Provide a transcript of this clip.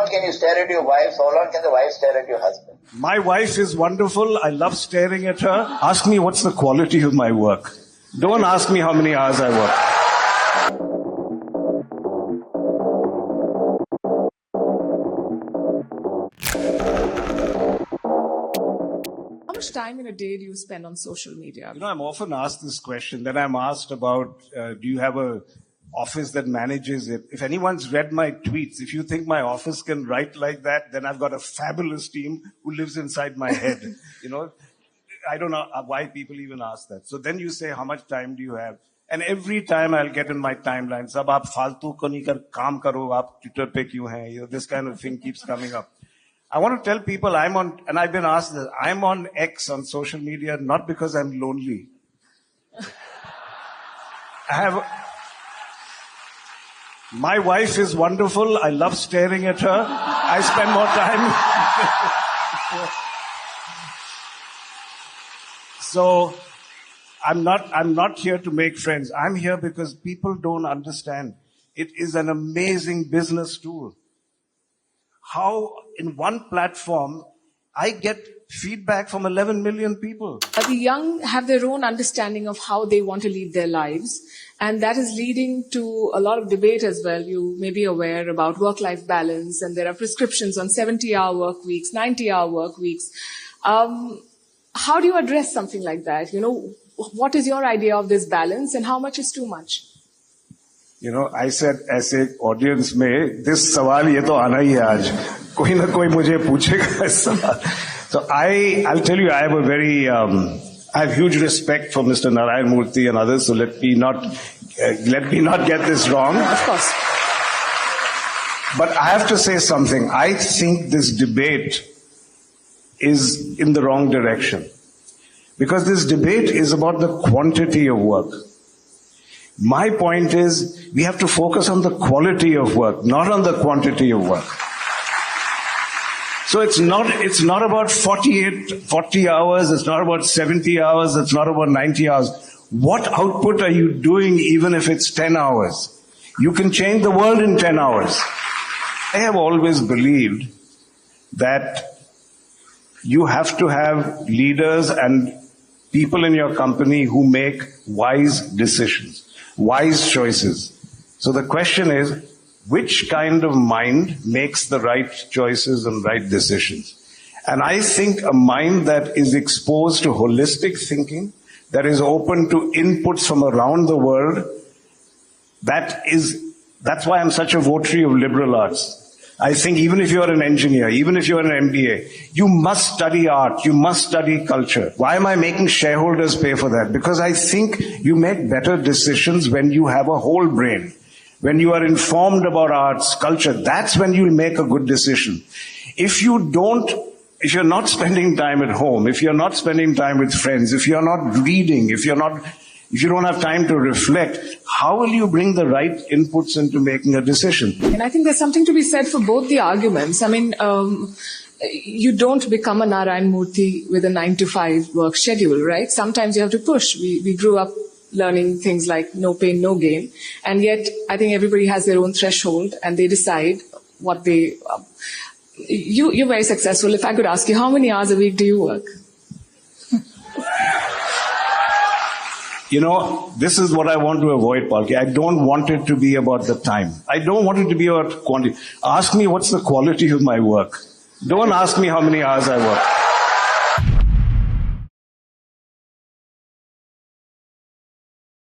long can you stare at your wife? How long can the wife stare at your husband? My wife is wonderful. I love staring at her. Ask me what's the quality of my work. Don't ask me how many hours I work. How much time in a day do you spend on social media? You know, I'm often asked this question. Then I'm asked about, do you have a office that manages it? If anyone's read my tweets, if you think my office can write like that, then I've got a fabulous team who lives inside my head. You know, I don't know why people even ask that. So then you say, how much time do you have? And every time I'll get in my timeline, sab aap faltu ko nahi kar kaam karo, aap Twitter pe kyun hai? You know, this kind of thing keeps coming up. I want to tell people and I've been asked this, I'm on X on social media, not because I'm lonely. My wife is wonderful. I love staring at her. I spend more time. So I'm not here to make friends. I'm here because people don't understand. It is an amazing business tool. How in one platform I get feedback from 11 million people. The young have their own understanding of how they want to lead their lives. And that is leading to a lot of debate as well. You may be aware about work-life balance, and there are prescriptions on 70-hour work weeks, 90-hour work weeks. How do you address something like that? You know, what is your idea of this balance and how much is too much? You know, I said, as a audience में, this सवाल ये तो आना ही है आज. कोई ना कोई मुझे पूछेगा इस सवाल. So I'll tell you, I have huge respect for Mr. Narayan Murthy and others. So let me not get this wrong. Of course. But I have to say something. I think this debate is in the wrong direction, because this debate is about the quantity of work. My point is, we have to focus on the quality of work, not on the quantity of work. So it's not about 40 hours, it's not about 70 hours, it's not about 90 hours. What output are you doing even if it's 10 hours? You can change the world in 10 hours. I have always believed that you have to have leaders and people in your company who make wise decisions. Wise choices. So the question is, which kind of mind makes the right choices and right decisions? And I think a mind that is exposed to holistic thinking, that is open to inputs from around the world, that's why I'm such a votary of liberal arts. I think even if you're an engineer, even if you're an MBA, you must study art, you must study culture. Why am I making shareholders pay for that? Because I think you make better decisions when you have a whole brain. When you are informed about arts, culture, that's when you'll make a good decision. If you're not spending time at home, if you're not spending time with friends, if you're not reading, if you don't have time to reflect, how will you bring the right inputs into making a decision? And I think there's something to be said for both the arguments. I mean, you don't become a Narayan Murthy with a 9-to-5 work schedule, right? Sometimes you have to push. We grew up learning things like no pain, no gain. And yet, I think everybody has their own threshold and they decide what they... You're very successful. If I could ask you, how many hours a week do you work? You know, this is what I want to avoid, Palki. I don't want it to be about the time. I don't want it to be about quantity. Ask me what's the quality of my work. Don't ask me how many hours I work.